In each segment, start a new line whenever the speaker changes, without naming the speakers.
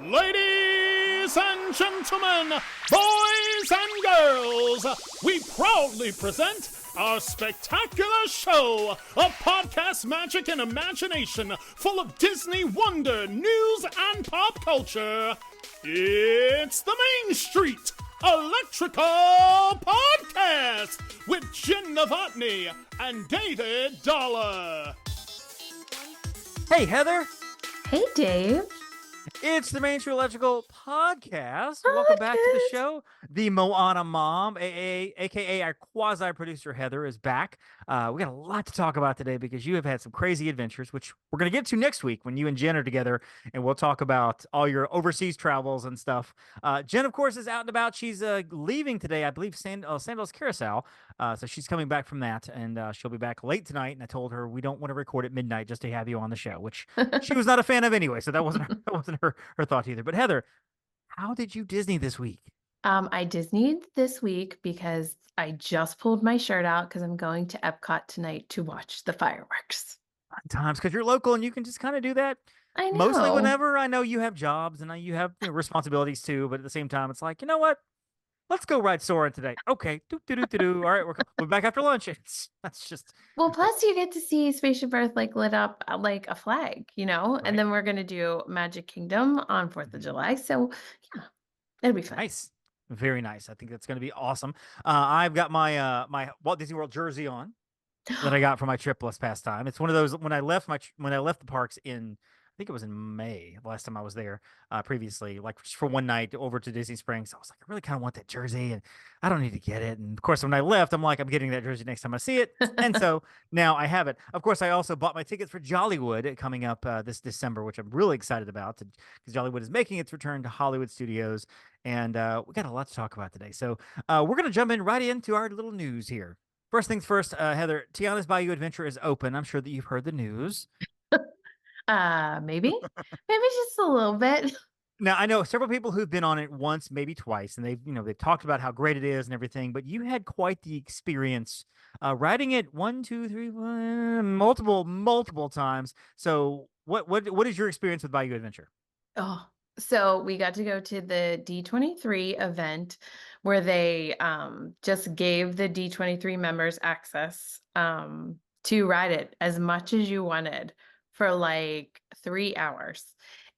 Ladies and gentlemen, boys and girls, we proudly present our spectacular show of podcast magic and imagination full of Disney wonder, news, and pop culture. It's the Main Street Electrical Podcast with Jenn Dave and David Dollar.
Hey, Heather.
Hey, Dave.
It's the Main Street Electrical Podcast. Welcome back to the show. The Moana Mom, a.k.a. our quasi-producer, Heather, is back. We got a lot to talk about today because you have had some crazy adventures, which we're going to get to next week when you and Jenn are together, and we'll talk about all your overseas travels and stuff. Jenn, of course, is out and about. She's leaving today, I believe, Sandals Carousel. So she's coming back from that, and she'll be back late tonight. And I told her we don't want to record at midnight just to have you on the show, which she was not a fan of anyway. So that wasn't her thought either. But Heather, how did you Disney this week?
I Disneyed this week because I just pulled my shirt out because I'm going to Epcot tonight to watch the fireworks.
Times because you're local and you can just kind of do that.
I know.
Mostly whenever. I know you have jobs and you have responsibilities too, but at the same time, it's like, you know what? Let's go ride Sora today. Okay. All right, we're back after lunch. That's just
well. Plus, you get to see Spaceship Earth like lit up like a flag,
Right.
And then we're gonna do Magic Kingdom on 4th of July. So yeah, it'll be fun.
Nice, very nice. I think that's going to be awesome. I've got my my Walt Disney World jersey on that I got for my trip this past time. It's one of those when I left the parks in. I think it was in May, the last time I was there previously, like just for one night over to Disney Springs. I was like, I really kind of want that jersey and I don't need to get it. And of course, when I left, I'm like, I'm getting that jersey next time I see it. And so now I have it. Of course, I also bought my tickets for Jollywood coming up this December, which I'm really excited about because Jollywood is making its return to Hollywood studios. And we got a lot to talk about today. So we're going to jump right into our little news here. First things first, Heather, Tiana's Bayou Adventure is open. I'm sure that you've heard the news.
Maybe just a little bit.
Now, I know several people who've been on it once, maybe twice, and they've talked about how great it is and everything, but you had quite the experience riding it multiple times. So what is your experience with Bayou Adventure?
Oh, so we got to go to the D23 event where they just gave the D23 members access to ride it as much as you wanted for like 3 hours.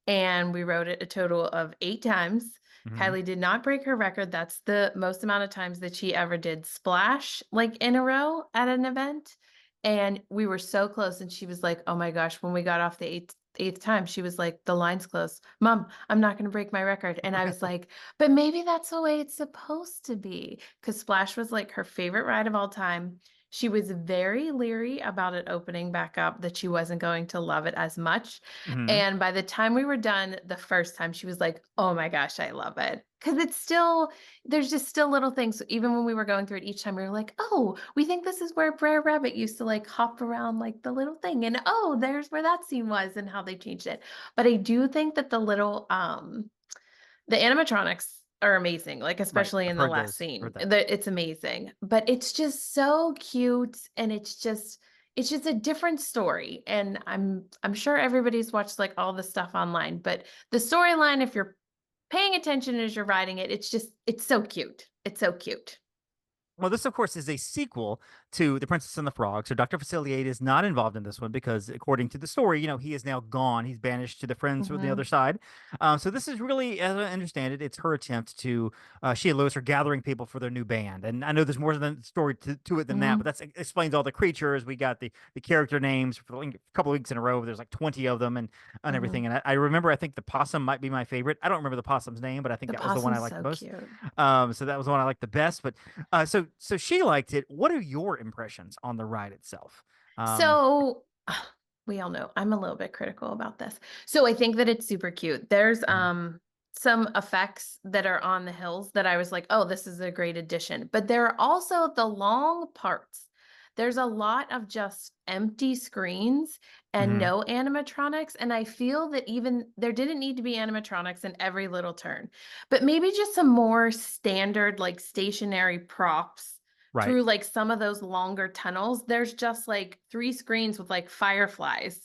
And we rode it a total of 8 times. Mm-hmm. Kylie did not break her record. That's the most amount of times that she ever did splash like in a row at an event. And we were so close. And she was like, oh my gosh, when we got off the eighth time, she was like, the line's close. Mom, I'm not going to break my record. And I was like, but maybe that's the way it's supposed to be. Because Splash was like her favorite ride of all time. She was very leery about it opening back up, that she wasn't going to love it as much. Mm-hmm. And by the time we were done the first time, she was like, oh my gosh, I love it. Because there's just still little things. Even when we were going through it each time, we were like, oh, we think this is where Brer Rabbit used to like hop around like the little thing. And oh, there's where that scene was and how they changed it. But I do think that the little, the animatronics are amazing, like especially in the last scene. It's amazing, but it's just so cute, and it's just a different story. And I'm sure everybody's watched like all the stuff online, but the storyline, if you're paying attention as you're writing it, it's so cute. It's so cute.
Well, this, of course, is a sequel to The Princess and the Frog. So Dr. Facilier is not involved in this one because, according to the story, he is now gone. He's banished to the friends from the other side. So this is really, as I understand it, it's her attempt to, she and Louis are gathering people for their new band. And I know there's more than story to it than that, but that explains all the creatures. We got the character names for a couple of weeks in a row. There's like 20 of them and everything. And I remember, I think the possum might be my favorite. I don't remember the possum's name, but I think that was the one I liked the most. So that was the one I liked the best. But so she liked it. What are your impressions on the ride itself?
So we all know I'm a little bit critical about this. So I think that it's super cute. There's some effects that are on the hills that I was like, oh, this is a great addition. But there are also the long parts. There's a lot of just empty screens and no animatronics. And I feel that even there didn't need to be animatronics in every little turn, but maybe just some more standard, like stationary props through like some of those longer tunnels. There's just like 3 screens with like fireflies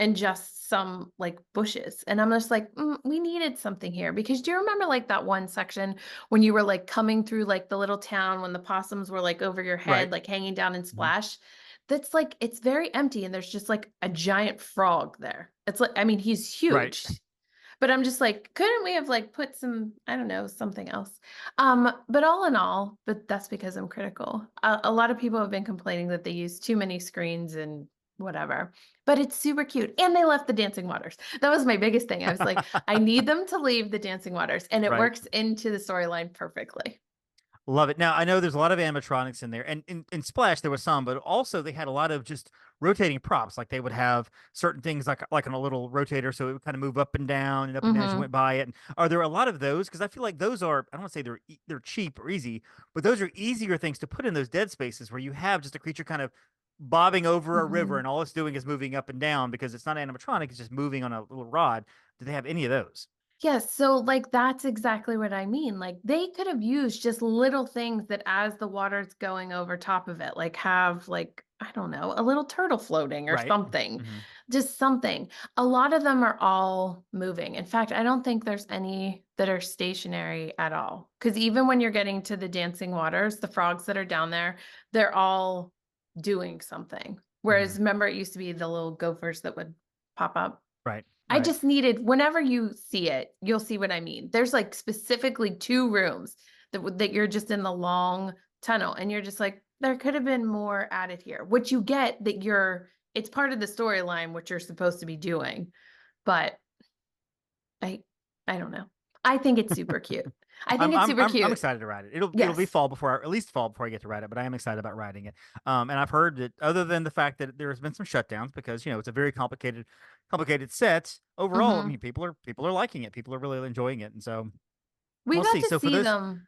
and just some like bushes. And I'm just like, we needed something here. Because do you remember like that one section when you were like coming through like the little town when the possums were like over your head,
Right.
like hanging down in
Mhm.
Splash? That's like, it's very empty and there's just like a giant frog there. It's like, I mean, he's
Right.
huge. But I'm just like, couldn't we have like put some, I don't know, something else? But all in all, but that's because I'm critical. A lot of people have been complaining that they use too many screens and whatever, but it's super cute. And they left the dancing waters. That was my biggest thing. I was like, I need them to leave the dancing waters, and it
Right.
works into the storyline perfectly.
Love it. Now I know there's a lot of animatronics in there, and in Splash there was some, but also they had a lot of just rotating props. Like they would have certain things like on a little rotator, so it would kind of move up and down and up and down as you
Hmm.
went by it. And are there a lot of those? Because I feel like those are, I don't want to say they're cheap or easy, but those are easier things to put in those dead spaces where you have just a creature kind of bobbing over a river,
Hmm.
and all it's doing is moving up and down because it's not animatronic; it's just moving on a little rod. Do they have any of those?
Yes, so like that's exactly what I mean. Like they could have used just little things that as the water's going over top of it, like have like, I don't know, a little turtle floating or
Right.
something.
Hmm.
Just something. A lot of them are all moving. In fact, I don't think there's any that are stationary at all. Because even when you're getting to the dancing waters, the frogs that are down there, they're all doing something.
Hmm.
Whereas remember, it used to be the little gophers that would pop up.
Right.
I
Right.
just needed, whenever you see it, you'll see what I mean. There's like specifically two rooms that you're just in the long tunnel and you're just like, there could have been more added here, which you get that it's part of the storyline, what you're supposed to be doing. But I, I don't know. I think it's super cute. I think it's super
I'm
cute.
excited to ride it. It'll be
Yes.
fall before at least fall before I get to ride it, but I am excited about riding it. And I've heard that other than the fact that there's been some shutdowns because it's a very complicated set. Overall, I
Hmm.
mean people are liking it. People are really enjoying it, and so
We
we'll
got
see.
to
So for
see
those,
them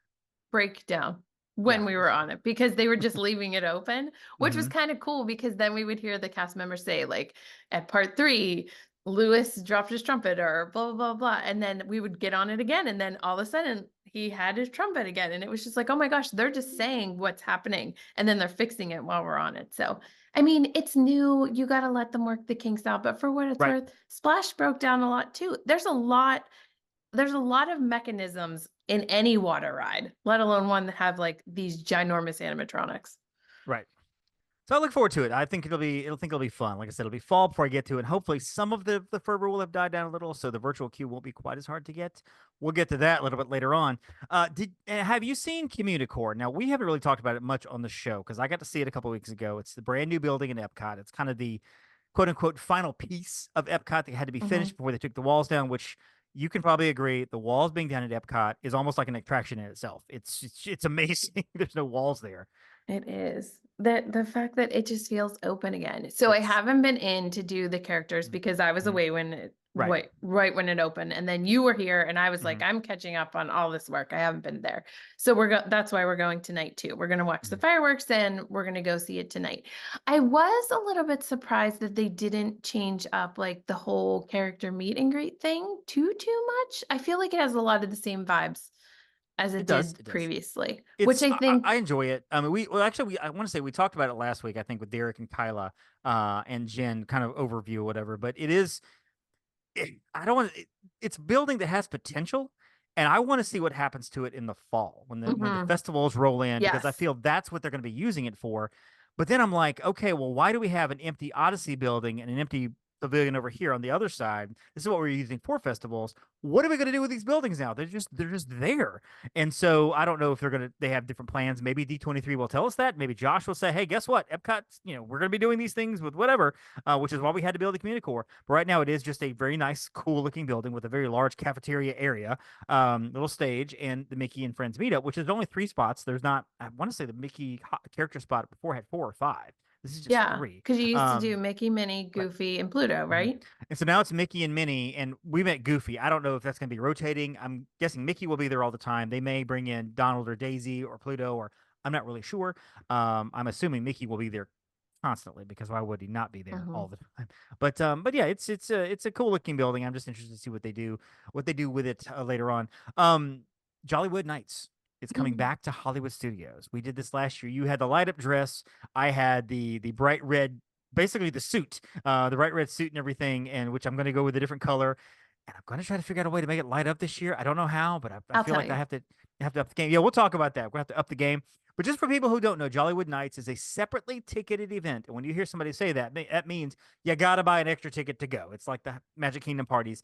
break down when
yeah,
we were on it because they were just leaving it open, which was
hmm
kind of cool because then we would hear the cast members say, like, at part 3, Lewis dropped his trumpet or blah, blah, blah, blah. And then we would get on it again. And then all of a sudden he had his trumpet again. And it was just like, oh my gosh, they're just saying what's happening. And then they're fixing it while we're on it. So, I mean, it's new. You got to let them work the kinks out. But for what it's
right.
worth, Splash broke down a lot too. There's a lot of mechanisms in any water ride, let alone one that have like these ginormous animatronics.
Right. So I look forward to it. I think it'll be fun. Like I said, it'll be fall before I get to it. And hopefully some of the fervor will have died down a little, so the virtual queue won't be quite as hard to get. We'll get to that a little bit later on. Did Have you seen CommuniCore? Now we haven't really talked about it much on the show because I got to see it a couple weeks ago. It's the brand new building in Epcot. It's kind of the quote unquote final piece of Epcot that had to be
Hmm.
finished before they took the walls down, which you can probably agree the walls being down at Epcot is almost like an attraction in itself. It's amazing. There's no walls there.
It is. The fact that it just feels open again. So I
It's
haven't been in to do the characters because I was
mhm,
away when it
right.
right when it opened. And then you were here and I was like,
Mhm,
I'm catching up on all this work. I haven't been there. So that's why we're going tonight too. We're gonna watch the
mhm.
fireworks and we're gonna go see it tonight. I was a little bit surprised that they didn't change up like the whole character meet and greet thing too much. I feel like it has a lot of the same vibes as it
It does.
did
It does.
previously, which I
I
think.
enjoy it. I mean, I want to say we talked about it last week. I think with Derek and Kyla, and Jen, kind of overview or whatever. But I don't want it's a building that has potential, and I want to see what happens to it in the fall when the
Mhm.
festivals roll in because I
Yes.
feel that's what they're going to be using it for. But then I'm like, okay, well, why do we have an empty Odyssey building and an empty pavilion over here on the other side? This is what we're using for festivals. What are we going to do with these buildings now? They're just there. And so I don't know if they have different plans. Maybe D23 will tell us that. Maybe Josh will say, hey, guess what? Epcot, we're going to be doing these things with whatever, which is why we had to build the CommuniCore. But right now it is just a very nice, cool looking building with a very large cafeteria area, little stage, and the Mickey and Friends meetup, which is only 3 spots. There's not, I want to say the Mickey character spot before had 4 or 5. This is just
Yeah,
3.
because you used to do Mickey, Minnie,
Right.
Goofy, and Pluto,
Mhm.
right?
And so now it's Mickey and Minnie, and we met Goofy. I don't know if that's going to be rotating. I'm guessing Mickey will be there all the time. They may bring in Donald or Daisy or Pluto, or I'm not really sure. I'm assuming Mickey will be there constantly because why would he not be there all
Mhm.
the time? But yeah, it's a cool looking building. I'm just interested to see what they do with it later on. Um, Jollywood Nights. It's coming back to Hollywood Studios. We did this last year. You had the light up dress. I had the bright red basically the suit, the bright red suit and everything, and which I'm going to go with a different color. And I'm going to try to figure out a way to make it light up this year. I don't know how, but I
I'll
feel
tell
like I
you.
have to up the game. Yeah, we'll talk about that. We'll have to up the game. But just for people who don't know, Jollywood Nights is a separately ticketed event. And when you hear somebody say that, that means you got to buy an extra ticket to go. It's like the Magic Kingdom parties.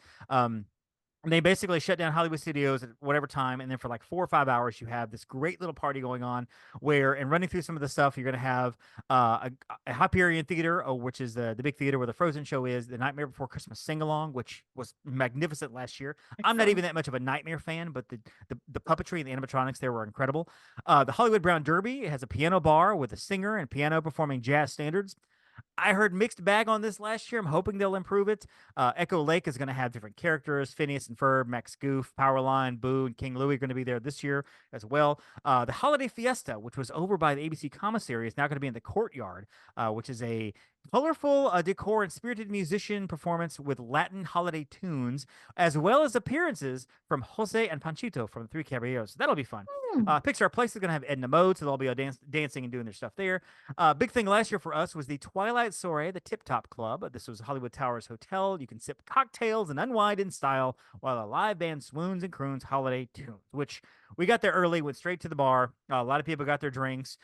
And they basically shut down Hollywood studios at whatever time, and then for like 4 or 5 hours, you have this great little party going on. Where, and running through some of the stuff, you're going to have a Hyperion Theater, which is the big theater where the Frozen show is. The Nightmare Before Christmas sing along, which was magnificent last year. I'm not
Excellent.
even that much of a Nightmare fan, but the puppetry and the animatronics there were incredible. The Hollywood Brown Derby, it has a piano bar with a singer and piano performing jazz standards. I heard mixed bag on this last year. I'm hoping they'll improve it. Echo Lake is going to have different characters. Phineas and Ferb, Max Goof, Powerline, Boo, and King Louie are going to be there this year as well. The Holiday Fiesta, which was over by the ABC Commissary, is now going to be in the Courtyard, which is a colorful decor and spirited musician performance with Latin holiday tunes, as well as appearances from Jose and Panchito from the Three Caballeros. So that'll be fun. Pixar Place is going to have Edna Mode, so they'll be all dancing and doing their stuff there. Big thing last year for us was the Twilight Soiree, the Tip Top Club. This was Hollywood Towers Hotel. You can sip cocktails and unwind in style while a live band swoons and croons holiday tunes, which we got there early, went straight to the bar. A lot of people got their drinks.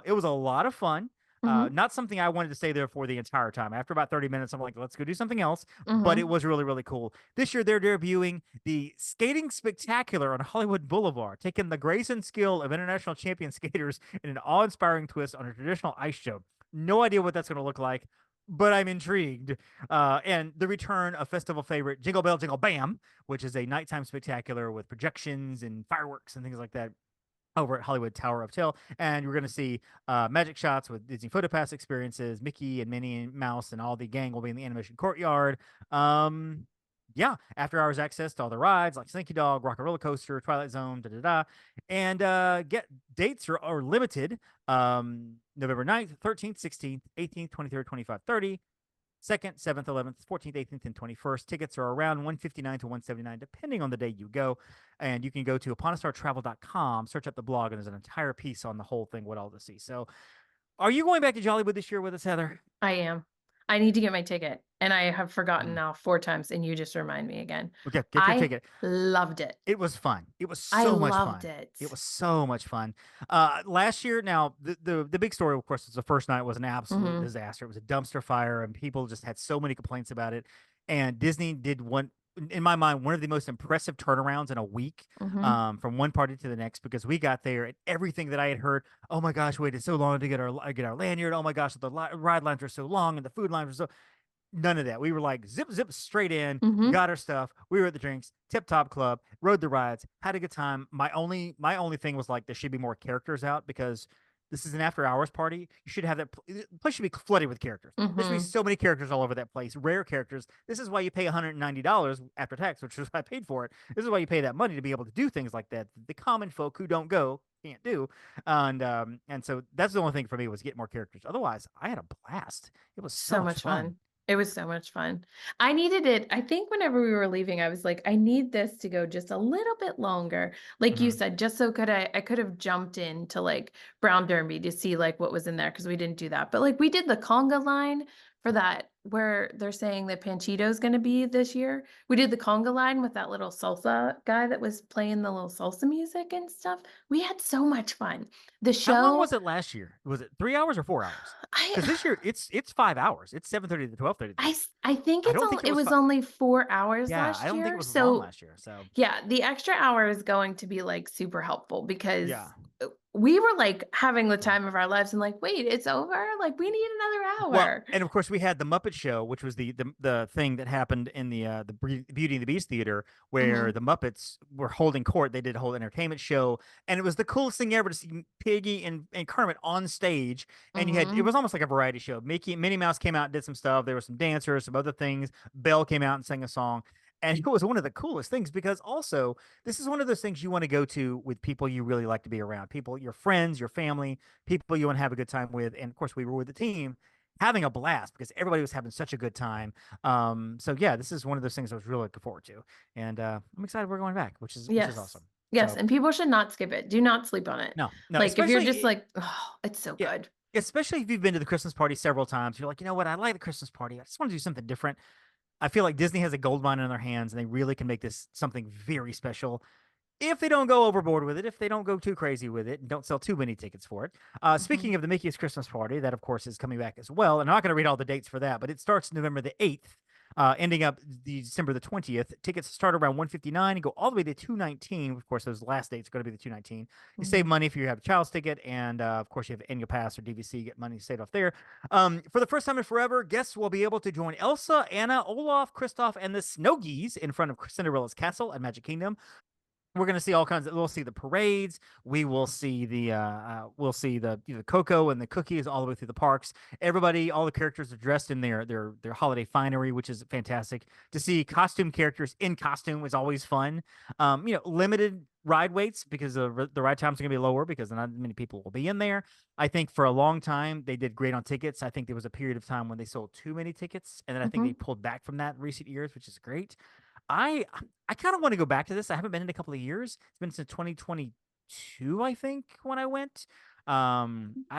It was a lot of fun. Not something I wanted to stay there for the entire time. After about 30 minutes, I'm like, let's go do something else. But it was really, really cool. This year, they're debuting the Skating Spectacular on Hollywood Boulevard, taking the grace and skill of international champion skaters in an awe-inspiring twist on a traditional ice show. No idea what that's going to look like, but I'm intrigued. And the return of festival favorite Jingle Bell Jingle Bam, which is a nighttime spectacular with projections and fireworks and things like that over at Hollywood Tower Hotel. And we're going to see magic shots with Disney PhotoPass experiences. Mickey and Minnie and Mouse and all the gang will be in the animation courtyard. Yeah, after hours access to all the rides like Slinky Dog, Rock and Roller Coaster, Twilight Zone, And get dates are limited. November 9th, 13th, 16th, 18th, 23rd, 25th, 30th. 2nd, 7th, 11th, 14th, 18th, and 21st. Tickets are around $159 to $179, depending on the day you go. And you can go to uponaStarTravel.com, search up the blog, and there's an entire piece on the whole thing, what all to see. So, are you going back to Jollywood this year with us, Heather?
I am. I need to get my ticket, and I have forgotten now 4 times, and you just remind me again.
Okay, get your ticket.
Loved it.
It was fun. It was so much fun.
I loved it.
It was so much fun. Last year, now the big story, of course, was the first night was an absolute disaster. It was a dumpster fire, and people just had so many complaints about it. And Disney did one, in my mind, one of the most impressive turnarounds in a week, from one party to the next, because we got there and everything that I had heard, oh my gosh, waited so long to get our lanyard. Oh my gosh, the ride lines are so long and the food lines are so. None of that. We were like zip straight in, got our stuff. We were at the drinks, Tip Top Club, rode the rides, had a good time. My only thing was like there should be more characters out, because this is an after hours party. You should have that place should be flooded with characters. There should be so many characters all over that place, rare characters. This is why you pay $190 after tax, which is what I paid for it. This is why you pay that money, to be able to do things like that. The common folk who don't go can't do. And so that's the only thing for me, was get more characters. Otherwise, I had a blast. It was so much fun.
It was so much fun. I needed it. I think whenever we were leaving, I was like, I need this to go just a little bit longer. Like you said, just so I could have jumped into like Brown Derby to see like what was in there, because we didn't do that. But like we did the conga line for that, where they're saying that Panchito is going to be this year. We did the conga line with that little salsa guy that was playing the little salsa music and stuff. We had so much fun. The show.
How long was it last year? Was it 3 hours or 4 hours? Because this year it's 5 hours. It's 7:30 to 12:30.
I think it was only 4 hours last year.
I don't think it was long last year. So
yeah, the extra hour is going to be like super helpful, because we were like having the time of our lives and like, wait, it's over? Like we need another hour.
Well, and of course we had the Muppet Show, which was the thing that happened in the Beauty and the Beast theater, where the Muppets were holding court. They did a whole entertainment show, and it was the coolest thing ever to see Piggy and Kermit on stage. And you had, it was almost like a variety show. Minnie Mouse came out and did some stuff. There were some dancers, some other things. Belle came out and sang a song. And it was one of the coolest things, because also this is one of those things you want to go to with people you really like to be around, people, your friends, your family, people you want to have a good time with. And of course, we were with the team having a blast, because everybody was having such a good time. So yeah, this is one of those things I was really looking forward to. And I'm excited we're going back, which is awesome.
Yes, so, and people should not skip it. Do not sleep on it.
No.
Like if you're just like, oh, it's so good.
especially if you've been to the Christmas party several times, you're like, you know what? I like the Christmas party. I just want to do something different. I feel like Disney has a gold mine in their hands, and they really can make this something very special if they don't go overboard with it, if they don't go too crazy with it, and don't sell too many tickets for it.
Mhm.
Speaking of the Mickey's Christmas Party, that of course is coming back as well. And I'm not going to read all the dates for that, but it starts November the 8th, ending up December the 20th. Tickets start around 159 and go all the way to 219. Of course, those last dates are going to be the 219. You save
Mhm.
money if you have a child's ticket, and of course, you have annual pass or DVC, get money saved off there. For the first time in forever, guests will be able to join Elsa, Anna, Olaf, Kristoff, and the Snow Geese in front of Cinderella's castle at Magic Kingdom. We're going to see all kinds of, we'll see the parades, we will see we'll see the cocoa and the cookies all the way through the parks. Everybody, all the characters are dressed in their holiday finery, which is fantastic. To see costume characters in costume is always fun. Limited ride weights because the ride times are going to be lower because not many people will be in there. I think for a long time they did great on tickets. I think there was a period of time when they sold too many tickets, and then I think they
Mhm.
pulled back from that in recent years, which is great. I I kind of want to go back to this. I haven't been in a couple of years. It's been since 2022, I think, when I went.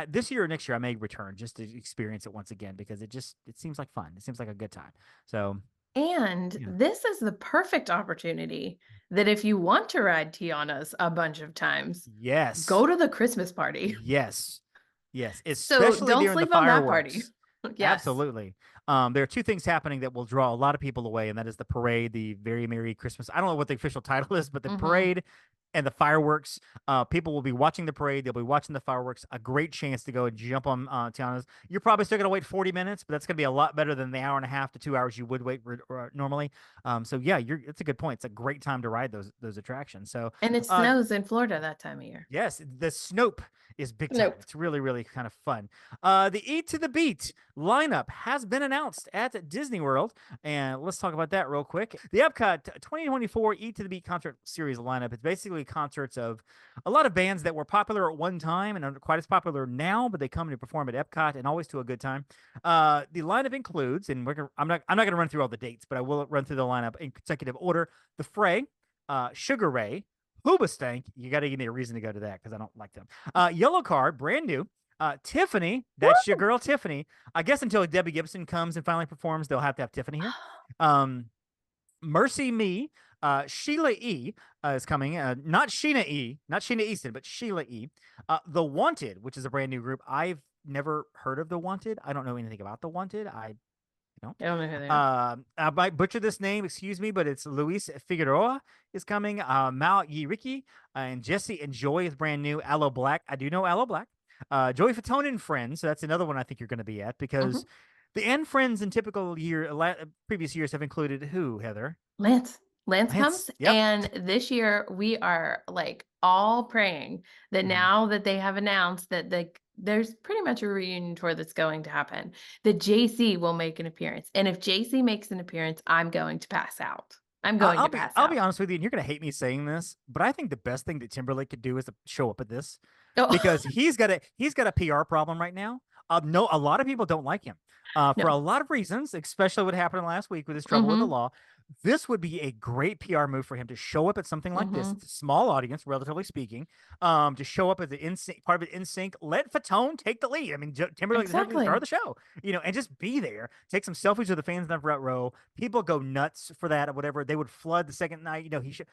This year or next year, I may return just to experience it once again because it seems like fun. It seems like a good time. So
And
yeah,
this is the perfect opportunity that if you want to ride Tiana's a bunch of times, go
yes,
to the Christmas party.
yes, yes,
So
especially
don't
during the
sleep on that party.
fireworks.
Yes.
Absolutely. There are two things happening that will draw a lot of people away, and that is the parade, the Very Merry Christmas. I don't know what the official title is, but the
Mhm.
parade and the fireworks. People will be watching the parade. They'll be watching the fireworks. A great chance to go and jump on Tiana's. You're probably still going to wait 40 minutes, but that's going to be a lot better than the hour and a half to 2 hours you would wait normally. So yeah, it's a good point. It's a great time to ride those attractions. So
And it
uh,
snows in Florida that time of year.
yes, the Snope is big time.
Nope.
It's really, really kind of fun. The Eat to the Beat lineup has been announced at Disney World, and let's talk about that real quick. The Epcot 2024 Eat to the Beat concert series lineup is basically concerts of a lot of bands that were popular at one time and aren't quite as popular now, but they come to perform at Epcot and always to a good time. The lineup includes, and I'm not going to run through all the dates, but I will run through the lineup in consecutive order. The Fray, Sugar Ray, Hoobastank, you got to give me a reason to go to that because I don't like them. Yellow Card, brand new. Tiffany, that's your girl Tiffany. I guess until Debbie Gibson comes and finally performs, they'll have to have Tiffany here. Um, Mercy Me, Sheila E is coming. Not Sheena E, not Sheena Easton, but Sheila E. The Wanted, which is a brand new group. I've never heard of The Wanted. I don't know anything about The Wanted. You
I don't know who they
know.
are.
I might butcher this name, excuse me, but it's Luis Figueroa is coming. Mao Yiriki and Jesse and Joy is brand new. Aloe Black, I do know Aloe Black. Joey Fatone and Friends, so that's another one I think you're going to be at because
Mhm.
the and Friends in typical previous years have included who, Heather?
Lance. Lance
Lance.
comes,
Yep.
and this year we are like all praying that
Mhm.
now that they have announced that there's pretty much a reunion tour that's going to happen, that JC will make an appearance. And if JC makes an appearance, I'm going to pass out. I'm
I-
going
I'll
to
be
pass
I'll be
out.
honest with you, and you're gonna hate me saying this, but I think the best thing that Timberlake could do is to show up at this because
Oh,
he's got a PR problem right now. No, a lot of people don't like him for a
no.
lot of reasons, especially what happened last week with his trouble with the
Mhm.
law. This would be a great PR move for him to show up at something like this.
Mhm.
It's a small audience, relatively speaking. To show up as an in sync part of it in sync. Let Fatone take the lead. I mean, Timberlake is technically the star of
Exactly.
the show, and just be there. Take some selfies with the fans in the front row. People go nuts for that or whatever. They would flood the second night. He should.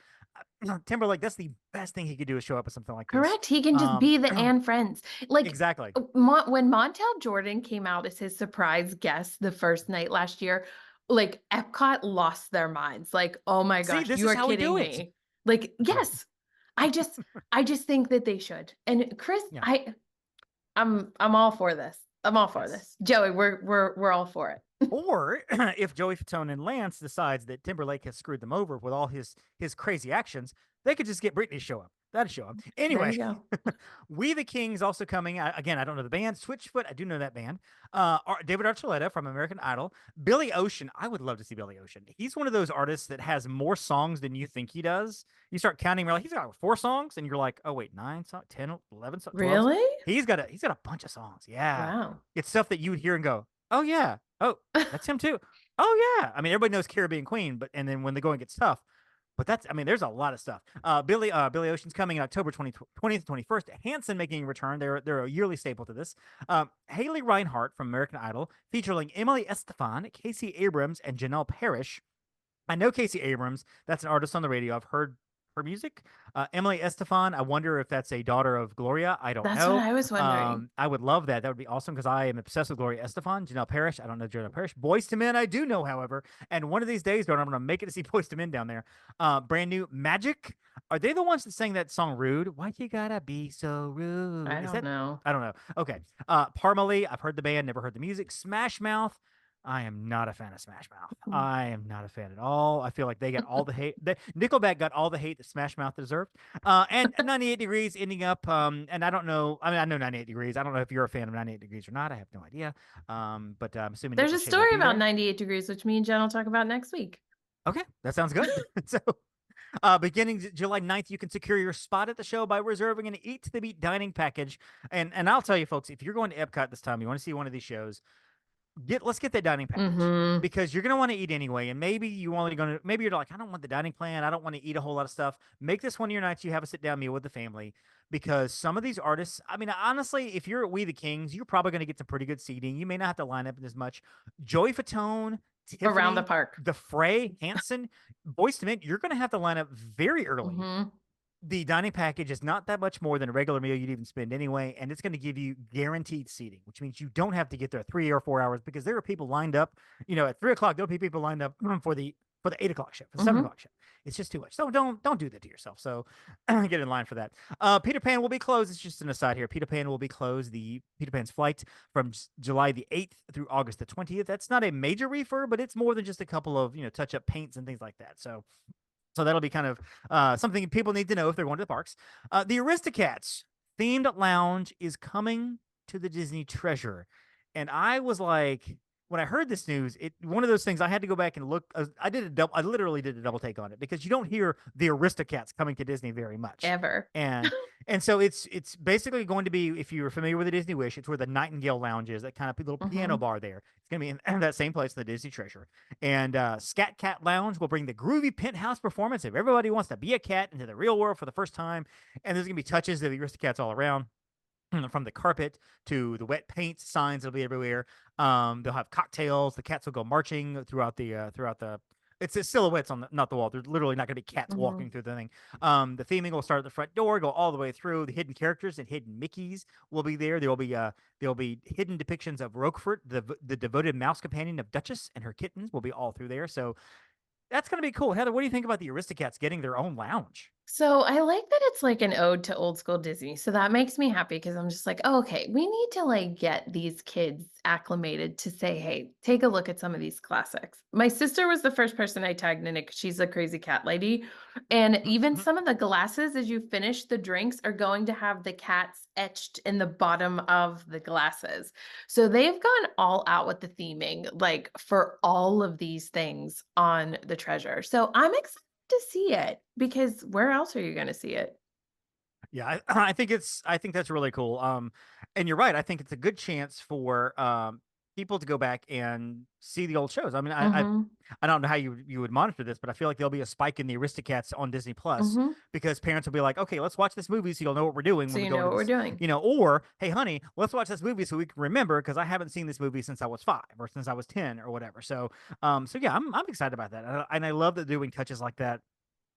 Timberlake, that's the best thing he could do is show up at something like this.
Correct. He can just
Um,
be the and friends. Like
exactly.
When Montel Jordan came out as his surprise guest the first night last year, like Epcot lost their minds. Like, oh my
See,
gosh,
this
you
is
are
how we do
kidding
it.
me. Like,
Yeah,
yes. I just I just think that they should. And Chris,
yeah,
I'm all for this. I'm all for
yes.
this. Joey, we're all for it.
Or if Joey Fatone and Lance decides that Timberlake has screwed them over with all his crazy actions, they could just get Britney to show up. That'd show up.
There
Anyway,
you go.
We the Kings also coming. Again, I don't know the band. Switchfoot, I do know that band. David Archuleta from American Idol. Billy Ocean, I would love to see Billy Ocean. He's one of those artists that has more songs than you think he does. You start counting, you're like, he's got 4 songs, and you're like, oh wait, 9 songs, 10, 11, 12.
Really?
He's got a bunch of songs. Yeah.
Wow.
It's stuff that you would hear and go, oh yeah. Oh, that's him too. Oh yeah. I mean, everybody knows Caribbean Queen, and then when the going gets tough, But that's, I mean, there's a lot of stuff. Billy Ocean's coming in October 20th, 21st. Hanson making a return. They're a yearly staple to this. Haley Reinhart from American Idol, featuring Emily Estefan, Casey Abrams, and Janelle Parrish. I know Casey Abrams. That's an artist on the radio. I've heard her music. Emily Estefan, I wonder if that's a daughter of Gloria. I don't
That's what
know.
I was wondering.
I would love that. That would be awesome because I am obsessed with Gloria Estefan. Janelle Parrish, I don't know Janelle Parrish. Boys to Men, I do know, however. And one of these days, I'm going to make it to see Boys to Men down there. Brand new Magic. Are they the ones that sang that song Rude? Why you gotta be so rude?
I don't know.
I don't know. Okay. Parmalee, I've heard the band, never heard the music. Smash Mouth. I am not a fan of Smash Mouth. I am not a fan at all. I feel like they got all the hate. Nickelback got all the hate that Smash Mouth deserved. And 98 Degrees ending up, and I don't know. I mean, I know 98 Degrees. I don't know if you're a fan of 98 Degrees or not. I have no idea. But I'm assuming
There's
Nick
a
Lachey will
story
be
about
there.
98 Degrees, which me and Jen will talk about next week.
Okay, that sounds good. So, beginning July 9th, you can secure your spot at the show by reserving an Eat to the Beat dining package. And I'll tell you, folks, if you're going to Epcot this time, you want to see one of these shows, let's get that dining package because you're gonna want to eat anyway, and maybe maybe you're like, I don't want the dining plan, I don't want to eat a whole lot of stuff. Make this one of your nights you have a sit down meal with the family, because some of these artists, I mean, honestly, if you're at We the Kings, you're probably gonna get some pretty good seating. You may not have to line up as much. Joey Fatone, Tiffany,
Around the park,
the Fray, Hanson, Boyz II Men, you're gonna have to line up very early. The dining package is not that much more than a regular meal you'd even spend anyway, and it's going to give you guaranteed seating, which means you don't have to get there 3 or 4 hours, because there are people lined up. At 3 o'clock, there'll be people lined up for the 8 o'clock shift, for the 7 o'clock shift. It's just too much. So don't do that to yourself. So get in line for that. Peter Pan will be closed. It's just an aside here. Peter Pan will be closed. The Peter Pan's flight from July the 8th through August the 20th. That's not a major refurb, but it's more than just a couple of touch up paints and things like that. So that'll be kind of something people need to know if they're going to the parks. The Aristocats themed lounge is coming to the Disney Treasure. And I was like, when I heard this news, one of those things I had to go back and look. I literally did a double take on it, because you don't hear the Aristocats coming to Disney very much
ever.
And so it's basically going to be, if you're familiar with the Disney Wish, it's where the Nightingale Lounge is, that kind of little piano bar there. It's going to be in that same place, the Disney Treasure. And Scat Cat Lounge will bring the groovy penthouse performance if everybody wants to be a cat into the real world for the first time. And there's going to be touches of the Aristocats all around, from the carpet to the wet paint signs that'll be everywhere. They'll have cocktails. The cats will go marching throughout the. It's the silhouettes on not the wall. There's literally not going to be cats walking through the thing. The theming will start at the front door, go all the way through. The hidden characters and hidden Mickeys will be there. There will be hidden depictions of Roquefort, the devoted mouse companion of Duchess, and her kittens will be all through there. So that's going to be cool. Heather, what do you think about the Aristocats getting their own lounge?
So I like that it's like an ode to old school Disney. So that makes me happy, because I'm just like, oh, okay, we need to like get these kids acclimated to say, hey, take a look at some of these classics. My sister was the first person I tagged in it, because she's a crazy cat lady. And even some of the glasses, as you finish the drinks, are going to have the cats etched in the bottom of the glasses. So they've gone all out with the theming, like for all of these things on the Treasure. So I'm excited to see it, because where else are you going to see it?
Yeah, I think that's really cool. And you're right. I think it's a good chance for people to go back and see the old shows. I mean, I don't know how you would monitor this, but I feel like there'll be a spike in the Aristocats on Disney Plus, because parents will be like, okay, let's watch this movie so you'll know what we're doing.
So you know what we're doing.
Or, hey, honey, let's watch this movie so we can remember, because I haven't seen this movie since I was 5 or since I was 10 or whatever. So yeah, I'm excited about that. And I love that doing touches like that.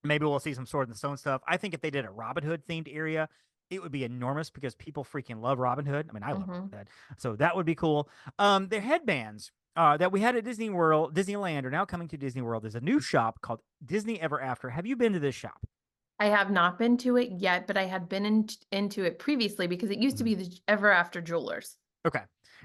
Maybe we'll see some Sword and Stone stuff. I think if they did a Robin Hood themed area, it would be enormous, because people freaking love Robin Hood. I mean, I love Robin Hood. So that would be cool. Their headbands that we had at Disneyland are now coming to Disney World. There's a new shop called Disney Ever After. Have you been to this shop?
I have not been to it yet, but I had been into it previously, because it used to be the Ever After Jewelers.
Okay.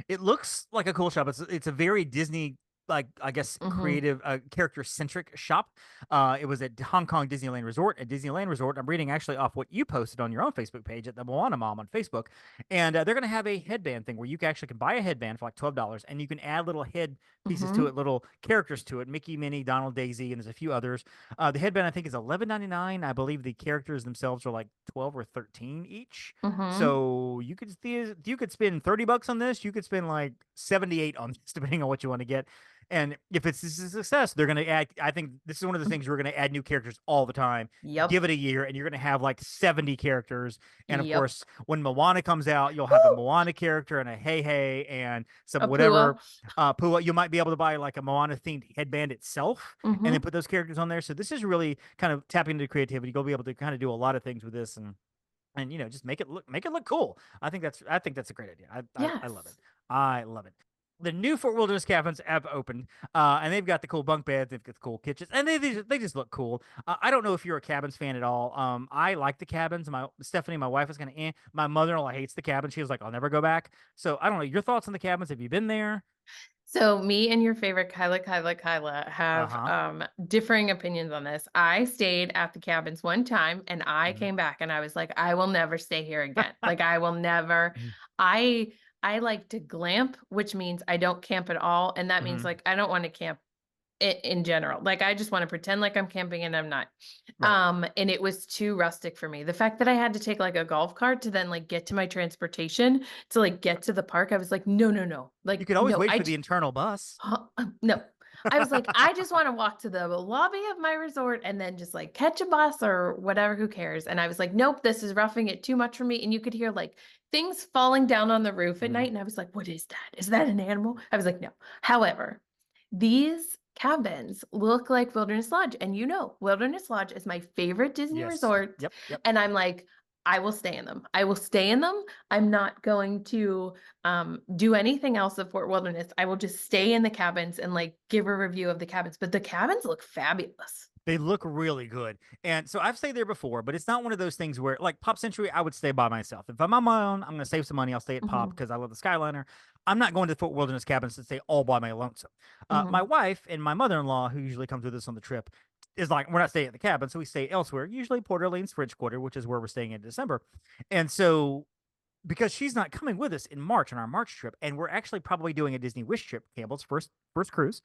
It looks like a cool shop. It's a very Disney, like, I guess, creative, character-centric shop. It was at Hong Kong Disneyland Resort. At Disneyland Resort, I'm reading actually off what you posted on your own Facebook page at the Moana Mom on Facebook. And they're going to have a headband thing where you can buy a headband for like $12, and you can add little head pieces to it, little characters to it, Mickey, Minnie, Donald, Daisy, and there's a few others. The headband, I think, is $11.99. I believe the characters themselves are like 12 or 13 each. So you could spend $30 on this. You could spend like 78 on this, depending on what you want to get. And if it's a success, they're going to add. I think this is one of the things we're going to add new characters all the time.
Yep.
Give it a year, and you're going to have like 70 characters. And of
Yep.
course, when Moana comes out, you'll have a
Woo!
Moana character and a Hey Hey and some
A
whatever.
Pua.
Pua. You might be able to buy like a Moana themed headband itself, and then
Mhm.
put those characters on there. So this is really kind of tapping into creativity. You'll be able to kind of do a lot of things with this, and just make it look cool. I think that's a great idea. I love it.
Yes.
I love it. The new Fort Wilderness cabins have opened, and they've got the cool bunk beds, they've got the cool kitchens, and they just look cool. I don't know if you're a cabins fan at all. I like the cabins. Stephanie, my wife, is kind of My mother-in-law hates the cabin. She was like, I'll never go back. So I don't know your thoughts on the cabins. Have you been there?
So me and your favorite Kyla have
Uh-huh.
differing opinions on this. I stayed at the cabins one time and I
Mhm.
came back and I was like, I will never stay here again. Like I will never. I I like to glamp, which means I don't camp at all. And that means
Mhm.
like I don't want to camp in general. Like I just want to pretend like I'm camping and I'm not.
Right.
And it was too rustic for me. The fact that I had to take like a golf cart to then like get to my transportation to like get to the park, I was like, no, no, no.
You
Like,
could always
no,
wait for the internal bus.
no. I was like, I just want to walk to the lobby of my resort and then just like catch a bus or whatever, who cares? And I was like, nope, this is roughing it too much for me. And you could hear like things falling down on the roof at
Mhm.
night. And I was like, what is that? Is that an animal? I was like, no. However, these cabins look like Wilderness Lodge. And Wilderness Lodge is my favorite Disney
Yes.
resort.
Yep. Yep.
And I'm like, I will stay in them. I will stay in them. I'm not going to do anything else at Fort Wilderness. I will just stay in the cabins and like give a review of the cabins. But the cabins look fabulous.
They look really good. And so I've stayed there before, but it's not one of those things where, like Pop Century, I would stay by myself. If I'm on my own, I'm going to save some money. I'll stay at Pop
Mhm,
because I love the Skyliner. I'm not going to the Fort Wilderness cabins to stay all by my lonesome. My
mhm.
wife and my mother-in-law, who usually comes with us on the trip, is like, we're not staying at the cabin, so we stay elsewhere, usually Port Orleans French Quarter, which is where we're staying in December. And so because she's not coming with us in March on our March trip, and we're actually probably doing a Disney Wish trip, Campbell's first cruise,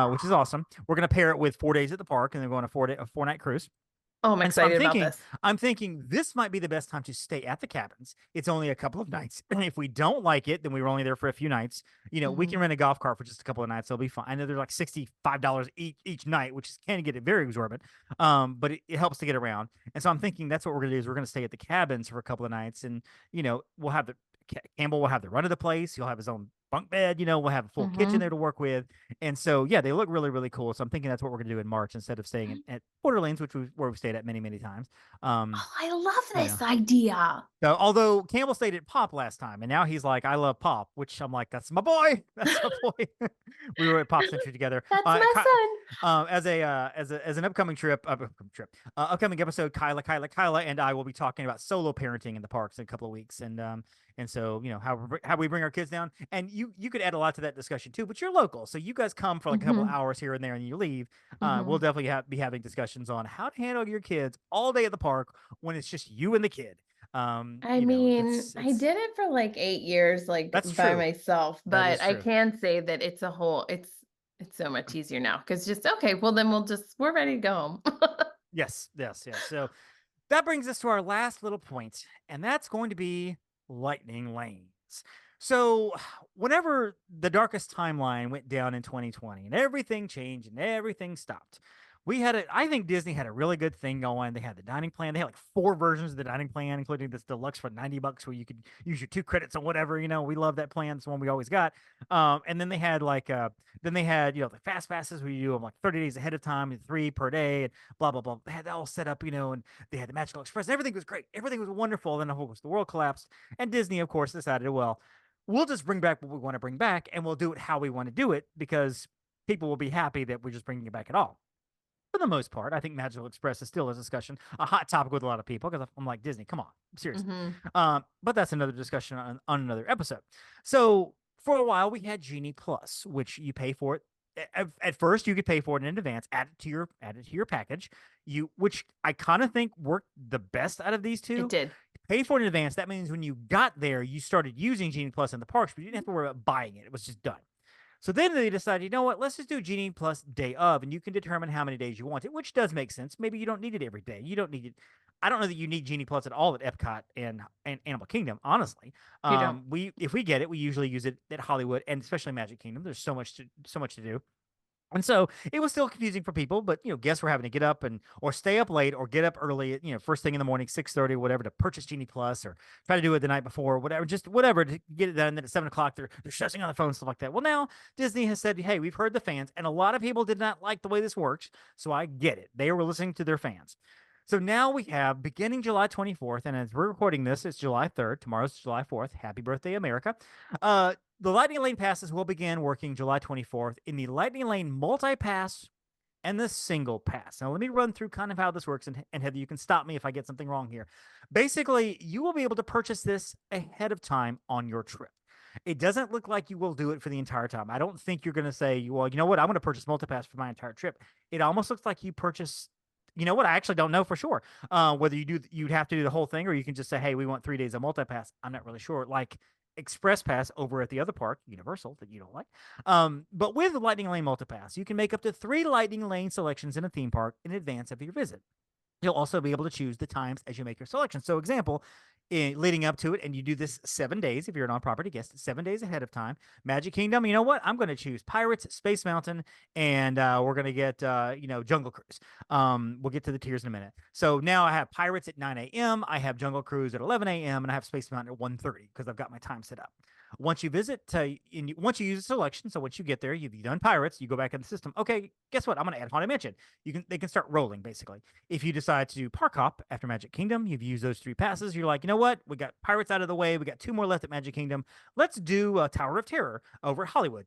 which is awesome. We're gonna pair it with 4 days at the park, and then go on a 4 night cruise.
Oh, I'm
And so I'm
excited about
thinking,
this.
I'm thinking this might be the best time to stay at the cabins. It's only a couple of nights. And if we don't like it, then we were only there for a few nights. We can
Mhm,
rent a golf cart for just a couple of nights. It'll be fine. I know they're like $65 each night, which can get it very exorbitant. But it helps to get around. And so I'm thinking that's what we're gonna do is we're gonna stay at the cabins for a couple of nights, and we'll have Campbell will have the run of the place. He'll have his own bunk bed. We'll have a full kitchen there
mhm.
to work with. And so, yeah, they look really, really cool. So I'm thinking that's what we're going to do in March instead of staying at Port Orleans, where we've stayed at many, many times. Um,
Oh, I love
you know,
this idea.
so, although Campbell stayed at Pop last time, and now he's like, I love Pop, which I'm like, that's my boy. That's my boy. We were at Pop Century together.
That's my son.
As an upcoming episode, Kyla, and I will be talking about solo parenting in the parks in a couple of weeks, and so how we bring our kids down, and you could add a lot to that discussion too. But you're local, so you guys come for like a couple of
Mhm,
hours here and there, and you leave. We'll
mhm.
definitely be having discussions on how to handle your kids all day at the park when it's just you and the kid.
I mean, I
It's
did it for like 8 years, like
That's
by
true.
myself,
That
but
is
I
true.
can say that it's so much easier now because just okay, well then we're ready to go home.
Yes, yes, yes. So that brings us to our last little point, and that's going to be lightning lanes. So, whenever the darkest timeline went down in 2020 and everything changed and everything stopped, I think Disney had a really good thing going. They had the dining plan. They had like 4 versions of the dining plan, including this deluxe for $90 where you could use your 2 credits on whatever. We love that plan. It's the one we always got. And then they had the fast passes where you do them like 30 days ahead of time, and 3 per day, and blah, blah, blah. They had that all set up, and they had the Magical Express. Everything was great. Everything was wonderful. Then, of course, the world collapsed. And Disney, of course, decided, well, we'll just bring back what we want to bring back, and we'll do it how we want to do it because people will be happy that we're just bringing it back at all. For the most part, I think Magical Express is still a discussion, a hot topic with a lot of people because I'm like, Disney, come on, seriously.
Mhm.
But that's another discussion on another episode. So for a while, we had Genie Plus, which you pay for it. At first, you could pay for it in advance, add it to your package. Which I kind of think worked the best out of these
It
two.
did.
Pay for it in advance. That means when you got there, you started using Genie Plus in the parks, but you didn't have to worry about buying it. It was just done. So then they decided, you know what? Let's just do Genie Plus day of, and you can determine how many days you want it, which does make sense. Maybe you don't need it every day. You don't need it. I don't know that you need Genie Plus at all at Epcot and Animal Kingdom, honestly.
You don't.
If we get it, we usually use it at Hollywood and especially Magic Kingdom. There's so much to do. And so it was still confusing for people, but guests were having to get up or stay up late or get up early, first thing in the morning, 6:30 or whatever, to purchase Genie Plus or try to do it the night before, or whatever, just whatever to get it done. And then at 7 o'clock, they're stressing on the phone, stuff like that. Well, now Disney has said, hey, we've heard the fans, and a lot of people did not like the way this works. So I get it. They were listening to their fans. So now we have beginning July 24th, and as we're recording this, it's July 3rd. Tomorrow's July 4th. Happy birthday, America. The Lightning Lane passes will begin working July 24th in the Lightning Lane multi-pass and the single pass. Now, let me run through kind of how this works, and Heather, you can stop me if I get something wrong here. Basically, you will be able to purchase this ahead of time on your trip. It doesn't look like you will do it for the entire time. I don't think you're going to say, well, you know what, I'm going to purchase multi-pass for my entire trip. It almost looks like you purchase... You know what? I actually don't know for sure whether you'd have to do the whole thing, or you can just say, hey, we want 3 days of multi-pass. I'm not really sure. Like Express Pass over at the other park, Universal, that you don't like. But with the Lightning Lane multi-pass, you can make up to 3 Lightning Lane selections in a theme park in advance of your visit. You'll also be able to choose the times as you make your selection. So, example, leading up to it, and you do this 7 days if you're an on-property guest, 7 days ahead of time. Magic Kingdom, you know what? I'm going to choose Pirates, Space Mountain, and we're going to get Jungle Cruise. We'll get to the tiers in a minute. So now I have Pirates at 9 a.m. I have Jungle Cruise at 11 a.m. and I have Space Mountain at 1:30 because I've got my time set up. Once you visit, once you use a selection, so once you get there, you've done Pirates, you go back in the system. Okay, guess what? I'm going to add Haunted Mansion. They can start rolling, basically. If you decide to do Park Hop after Magic Kingdom, you've used those 3 passes. You're like, you know what? We got Pirates out of the way. We got 2 more left at Magic Kingdom. Let's do Tower of Terror over at Hollywood.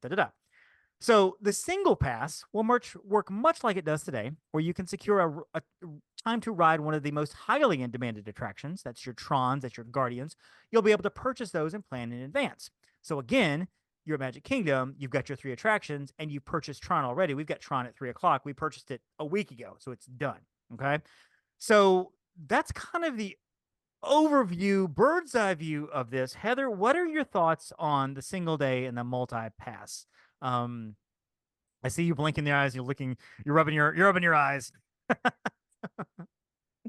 So the single pass will work much like it does today, where you can secure a time to ride one of the most highly demanded attractions. That's your Trons, that's your Guardians. You'll be able to purchase those and plan in advance. So again, you're at Magic Kingdom, you've got your 3 attractions, and you purchased Tron already. We've got Tron at 3 o'clock. We purchased it a week ago, so it's done. Okay? So that's kind of the overview, bird's eye view of this. Heather, what are your thoughts on the single day and the multi-pass? I see you blinking the eyes. You're rubbing your eyes.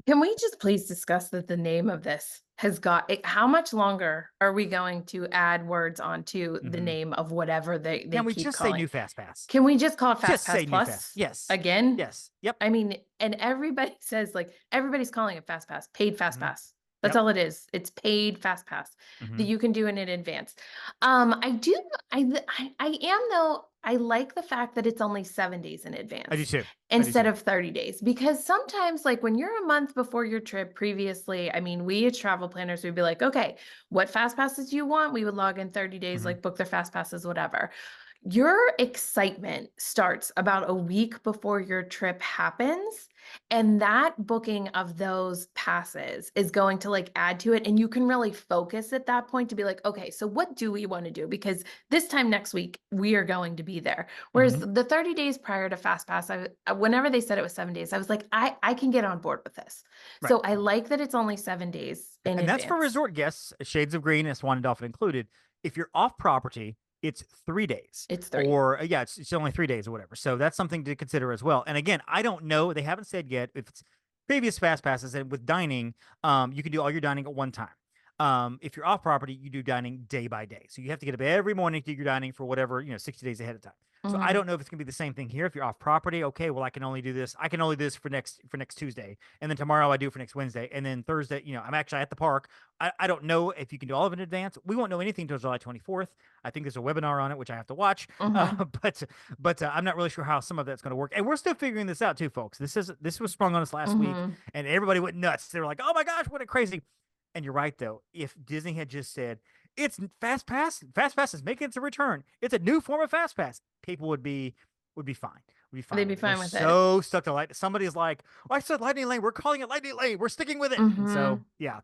Can we just please discuss that the name of this has got how much longer are we going to add words onto the name of whatever they
Can we
keep
just
calling?
say New Fast Pass?
Can we just call it Fast
Just
Pass
say New
Plus?
Fast. Yes.
Again?
Yes. Yep.
I mean, and everybody says, like, everybody's calling it Fast Pass, paid Fast Pass. That's
Yep.
all it is. It's paid Fast Pass that you can do in advance. I like the fact that it's only 7 days in advance.
I do too.
Instead of 30 days, because sometimes, like, when you're a month before your trip previously, I mean, we as travel planners would be like, okay, what fast passes do you want? We would log in 30 days, like book their fast passes, whatever. Your excitement starts about a week before your trip happens. And that booking of those passes is going to, like, add to it. And you can really focus at that point to be like, okay, so what do we want to do? Because this time next week, we are going to be there. Whereas the 30 days prior to Fast Pass, whenever they said it was 7 days, I was like, I can get on board with this. Right. So I like that it's only 7 days in advance.
That's for resort guests, Shades of Green and Swan and Dolphin included. If you're off property, it's 3 days.
It's 3.
Or it's only 3 days or whatever. So that's something to consider as well. And again, I don't know. They haven't said yet if it's previous fast passes, and with dining, you can do all your dining at one time. If you're off property, you do dining day by day. So you have to get up every morning to do your dining for whatever, 60 days ahead of time. So I don't know if it's gonna be the same thing here. If you're off property, okay, well, I can only do this for next Tuesday, and then tomorrow I do for next Wednesday, and then Thursday, I'm actually at the park. I don't know if you can do all of it in advance. We won't know anything until July 24th. I think there's a webinar on it, which I have to watch. But I'm not really sure how some of that's going to work. And we're still figuring this out too, folks. This was sprung on us last week, and everybody went nuts. They were like, "Oh my gosh, what a crazy!" And you're right, though. If Disney had just said, it's Fast Pass is making its return, it's a new form of Fast Pass, people would be fine.
They'd be fine with it.
So stuck to somebody's like, I said Lightning Lane, we're calling it Lightning Lane, we're sticking with it. And so, yeah.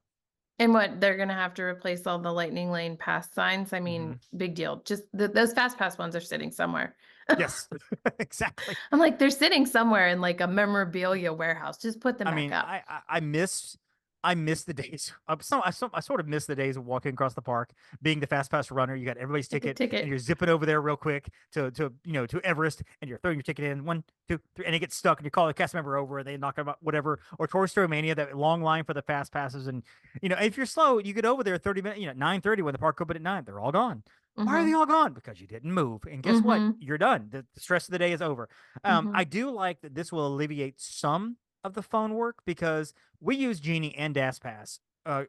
And what, they're going to have to replace all the Lightning Lane pass signs? I mean, big deal. Just those Fast Pass ones are sitting somewhere.
Yes, exactly.
I'm like, they're sitting somewhere in like a memorabilia warehouse. Just put them back up.
I missed I miss the days. I sort of miss the days of walking across the park, being the fast pass runner. You got everybody's
Get the
ticket, and
ticket.
you're zipping over there real quick to to Everest, and you're throwing your ticket in 1, 2, 3, and it gets stuck, and you call the cast member over, and they knock about whatever. Or Toy Story Mania, that long line for the fast passes, and if you're slow, you get over there 30 minutes. 9:30 when the park opened at 9, they're all gone. Why are they
Mm-hmm.
all gone? Because you didn't move. And guess what?
Mm-hmm.
You're done. The stress of the day is over.
Mm-hmm.
I do like that this will alleviate some of the phone work because we use Genie and DashPass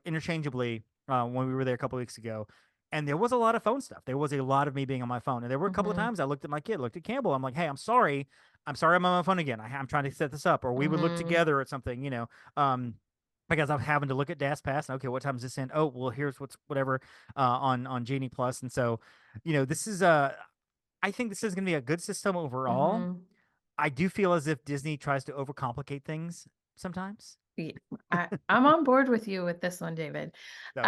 interchangeably when we were there a couple weeks ago. And there was a lot of phone stuff. There was a lot of me being on my phone. And there were a couple of
Mm-hmm.
times I looked at my kid, looked at Campbell. I'm like, hey, I'm sorry. I'm on my phone again. I'm trying to set this up. Or we would look
Mm-hmm.
together at something. Um, because I'm having to look at DashPass. Okay, what time is this in? Oh, well, here's what's whatever on Genie Plus. And so, this is I think this is going to be a good system overall.
Mm-hmm.
I do feel as if Disney tries to overcomplicate things sometimes.
Yeah, I'm on board with you with this one, David.
So,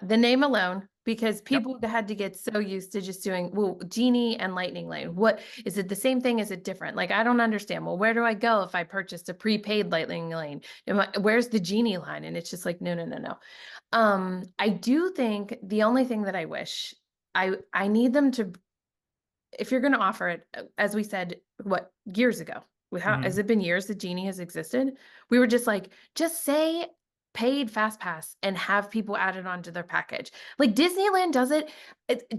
The name alone, because
yep.
people had to get so used to just doing, well, Genie and Lightning Lane. What is it? The same thing? Is it different? Like, I don't understand. Well, where do I go if I purchased a prepaid Lightning Lane? Where's the Genie line? And it's just like, no, no, no, no. I do think the only thing that I wish I need them to, if you're going to offer it, as we said, what, years ago, how
Mhm.
has it been years that Genie has existed? We were just like, just say paid fast pass and have people add it onto their package. Like Disneyland does it.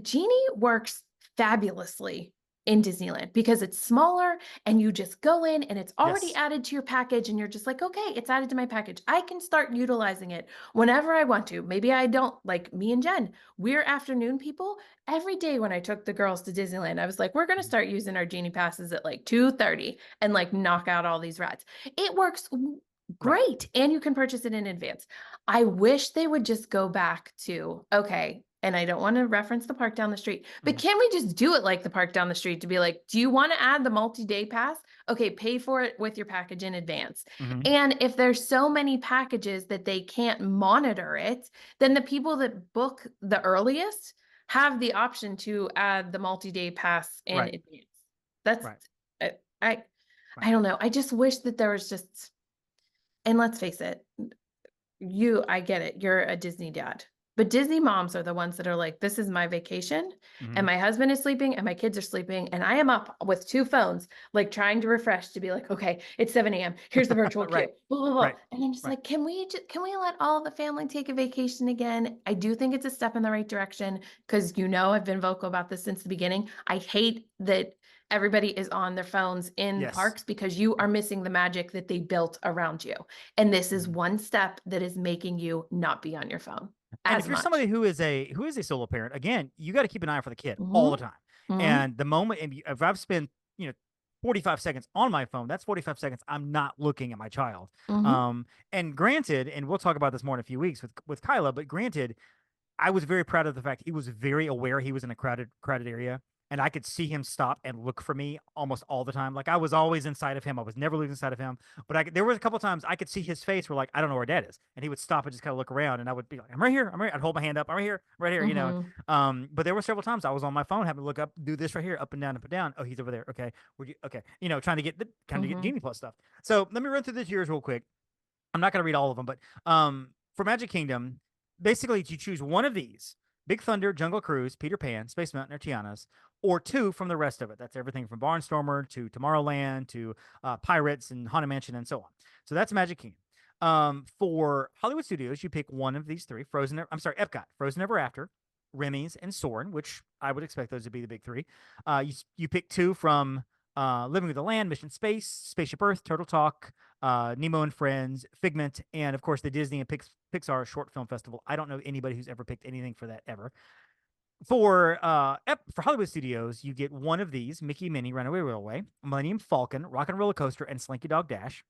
Genie works fabulously in Disneyland because it's smaller and you just go in and it's already
Yes.
added to your package and you're just like, okay, it's added to my package. I can start utilizing it whenever I want to. Maybe I don't, like me and Jen. We're afternoon people. Every day when I took the girls to Disneyland, I was like, we're going to start using our Genie passes at like 2:30 and like knock out all these rides. It works
Right.
great. And you can purchase it in advance. I wish they would just go back to, okay, and I don't want to reference the park down the street, but
Mhm.
can we just do it like the park down the street to be like, do you want to add the multi-day pass? Okay, pay for it with your package in advance.
Mhm.
And if there's so many packages that they can't monitor it, then the people that book the earliest have the option to add the multi-day pass in
Right.
advance. That's
Right.
I I,
Right.
I don't know. I just wish that there was just, and let's face it, I get it. You're a Disney dad. But Disney moms are the ones that are like, this is my vacation, and
Mhm.
my husband is sleeping, and my kids are sleeping, and I am up with two phones, like trying to refresh to be like, okay, it's 7 a.m. Here's the virtual queue,
Right.
blah, blah, blah.
Right.
And I'm just
Right.
like, can we let all the family take a vacation again? I do think it's a step in the right direction because I've been vocal about this since the beginning. I hate that everybody is on their phones in
Yes.
parks because you are missing the magic that they built around you. And this is
Mhm.
one step that is making you not be on your phone
And
as
if you're somebody
much.
who is a solo parent, again, you got to keep an eye for the kid all the
Mhm,
time.
mhm,
And the moment, if I've spent 45 seconds on my phone, that's 45 seconds I'm not looking at my child.
mhm,
And granted, and we'll talk about this more in a few weeks with Kyla, but granted, I was very proud of the fact he was very aware he was in a crowded area, and I could see him stop and look for me almost all the time. Like I was always inside of him. I was never losing sight of him. But there was a couple times I could see his face where like I don't know where Dad is, and he would stop and just kind of look around, and I would be like, I'm right here. I'm right. I'd hold my hand up. I'm right here. I'm right here.
mhm.
But there were several times I was on my phone having to look up, do this right here, up and down, up and down. Oh, he's over there. Okay, would you? Okay, trying to get
Mhm.
Genie Plus stuff. So let me run through this yours real quick. I'm not going to read all of them, but for Magic Kingdom, basically you choose one of these: Big Thunder, Jungle Cruise, Peter Pan, Space Mountain, or Tiana's, or two from the rest of it. That's everything from Barnstormer to Tomorrowland to Pirates and Haunted Mansion and so on. So that's Magic Kingdom. For Hollywood Studios, you pick one of these three: Epcot, Frozen Ever After, Remy's, and Soarin', which I would expect those to be the big three. You pick two from Living with the Land, Mission Space, Spaceship Earth, Turtle Talk, Nemo and Friends, Figment, and of course the Disney and Pixar Short Film Festival. I don't know anybody who's ever picked anything for that ever. For Hollywood Studios, you get one of these: Mickey, Minnie, Runaway Railway, Millennium Falcon, Rock and Roller Coaster, and Slinky Dog Dash.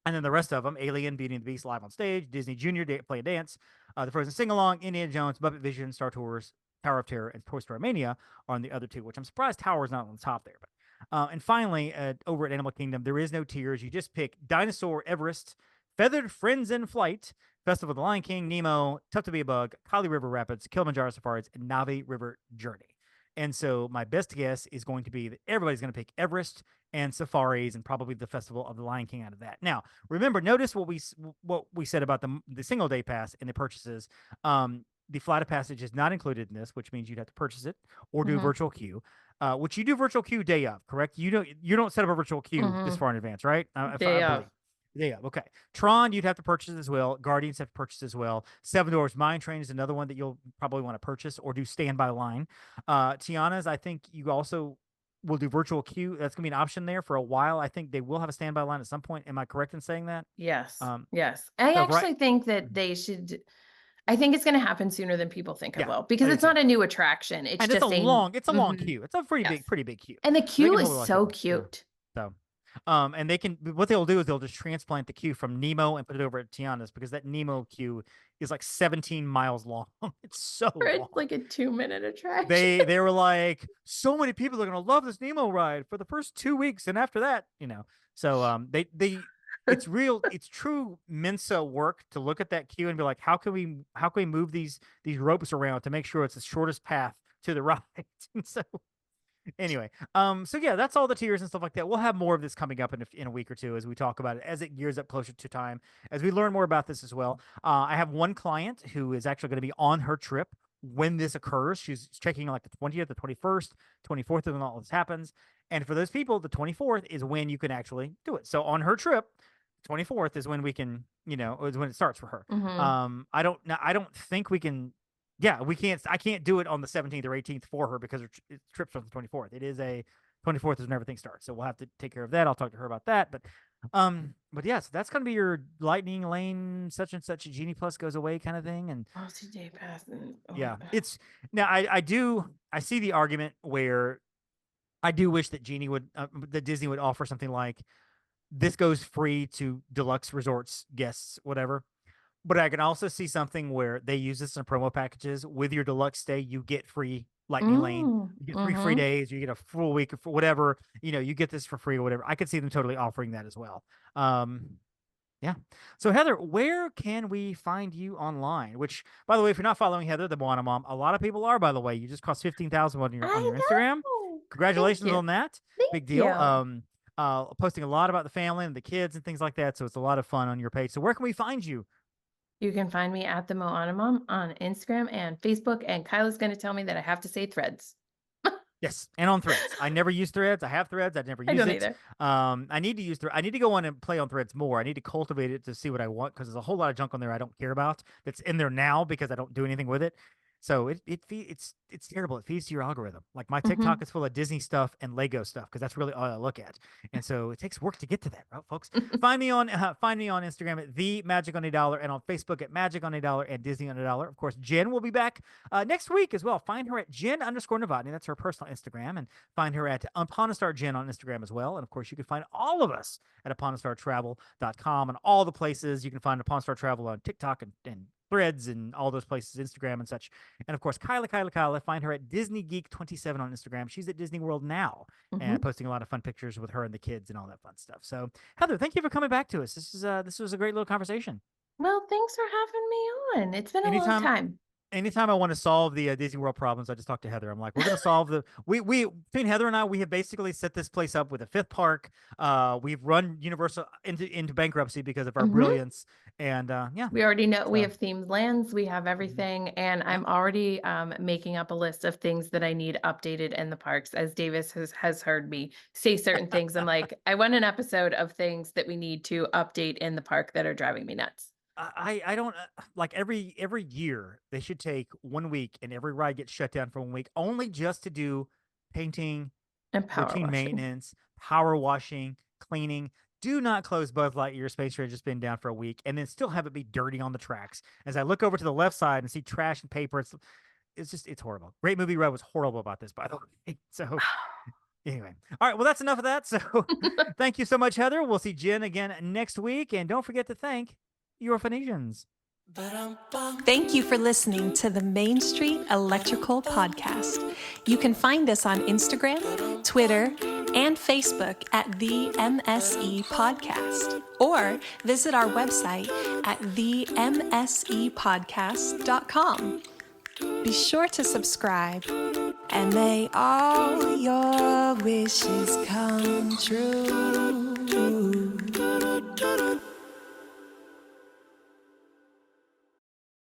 And then the rest of them: Alien, Beauty and the Beast live on stage, Disney Junior Play and Dance, the Frozen Sing Along, Indiana Jones, Muppet Vision, Star Tours, Tower of Terror, and Toy Story Mania are on the other two, which I'm surprised Tower's not on the top there. But and finally, over at Animal Kingdom, there is no tiers. You just pick Dinosaur, Everest, Feathered Friends in Flight, Festival of the Lion King, Nemo, Tough to Be a Bug, Kali River Rapids, Kilimanjaro Safaris, and Navi River Journey. And so my best guess is going to be that everybody's going to pick Everest and safaris, and probably the Festival of the Lion King out of that. Now, remember, notice what we said about the single day pass and the purchases. The flight of passage is not included in this, which means you'd have to purchase it or do virtual queue. Which you do virtual queue day of, correct? You don't set up a virtual queue this far in advance, right? I believe. Yeah, okay. Tron, you'd have to purchase as well. Guardians have to purchase as well. Seven Dwarfs Mine Train is another one that you'll probably want to purchase or do standby line. Tiana's, I think you also will do virtual queue. That's going to be an option there for a while. I think they will have a standby line at some point. Am I correct in saying that?
Yes. Yes. I actually think that they should. I think it's going to happen sooner than people think it will, because it's not a new attraction. It's
and
just
it's a long queue. It's a pretty big queue.
And the queue is so cute.
So, and what they'll do is they'll just transplant the queue from Nemo and put it over at Tiana's, because that Nemo queue is like 17 miles long. It's so long.
It's like a 2-minute attraction.
They were like, so many people are going to love this Nemo ride for the first 2 weeks. And after that, so it's true Mensa work to look at that queue and be like, how can we move these ropes around to make sure it's the shortest path to the ride? And so anyway, so yeah, that's all the tiers and stuff like that. We'll have more of this coming up in a week or two as we talk about it, as it gears up closer to time, as we learn more about this as well. I have one client who is actually going to be on her trip when this occurs. She's checking like the 20th, the 21st, 24th, and when all this happens. And for those people, the 24th is when you can actually do it. So on her trip, 24th is when we can, is when it starts for her. I don't think we can. Yeah, we can't. I can't do it on the 17th or 18th for her because her trip's on the 24th. It is a 24th is when everything starts. So we'll have to take care of that. I'll talk to her about that. But yeah, so that's gonna be your Lightning Lane such and such Genie Plus goes away kind of thing. And
day pass.
Yeah, it's now I see the argument where I do wish that that Disney would offer something like this goes free to deluxe resorts guests, whatever. But I can also see something where they use this in promo packages. With your deluxe stay, you get free Lightning Lane, you get free days, you get a full week for whatever, you get this for free or whatever. I could see them totally offering that as well. Yeah. So Heather, where can we find you online? Which, by the way, if you're not following Heather, the Moana Mom, a lot of people are, by the way. You just cost 15,000 on your Instagram. Congratulations on that. Big deal. Posting a lot about the family and the kids and things like that. So it's a lot of fun on your page. So where can we find you?
You can find me at the Moana Mom on Instagram and Facebook. And Kyla's going to tell me that I have to say Threads.
Yes, and on Threads. I never use Threads. I have Threads. I've never used it. I don't either. I need to use I need to go on and play on Threads more. I need to cultivate it to see what I want, because there's a whole lot of junk on there I don't care about that's in there now because I don't do anything with it. So it's terrible. It feeds to your algorithm. Like my TikTok is full of Disney stuff and Lego stuff because that's really all I look at. And so it takes work to get to that, right, folks? Find me on Instagram at The Magic on $1 and on Facebook at Magic on $1 and Disney on $1. Of course, Jen will be back next week as well. Find her at Jen_Novotny. That's her personal Instagram. And find her at Uponastar Jen on Instagram as well. And of course, you can find all of us at uponastartravel.com and all the places. You can find Uponstar Travel on TikTok and Threads and all those places, Instagram and such. And of course, Kyla, find her at Disney Geek 27 on Instagram. She's at Disney World now and posting a lot of fun pictures with her and the kids and all that fun stuff. So Heather, thank you for coming back to us. This was a great little conversation.
Well, thanks for having me on. It's been a long time.
Anytime I want to solve the Disney World problems, I just talk to Heather. I'm like, we're going to solve we between Heather and I, we have basically set this place up with a 5th park. We've run Universal into bankruptcy because of our brilliance. And yeah,
we already know we have themed lands. We have everything. And I'm already making up a list of things that I need updated in the parks. As Davis has heard me say certain things. I'm like, I want an episode of things that we need to update in the park that are driving me nuts.
I don't like every year they should take 1 week and every ride gets shut down for 1 week only just to do painting
and
routine maintenance, power washing, cleaning. Do not close Buzz Lightyear Space Ridge just been down for a week and then still have it be dirty on the tracks. As I look over to the left side and see trash and paper, it's horrible. Great Movie Road was horrible about this, by the way. So anyway, all right, well, that's enough of that. So thank you so much, Heather. We'll see Jen again next week, and don't forget to thank your Phoenicians.
Thank you for listening to the Main Street Electrical Podcast. You can find us on Instagram, Twitter, and Facebook at the MSE Podcast, or visit our website at themsepodcast.com. Be sure to subscribe, and may all your wishes come true.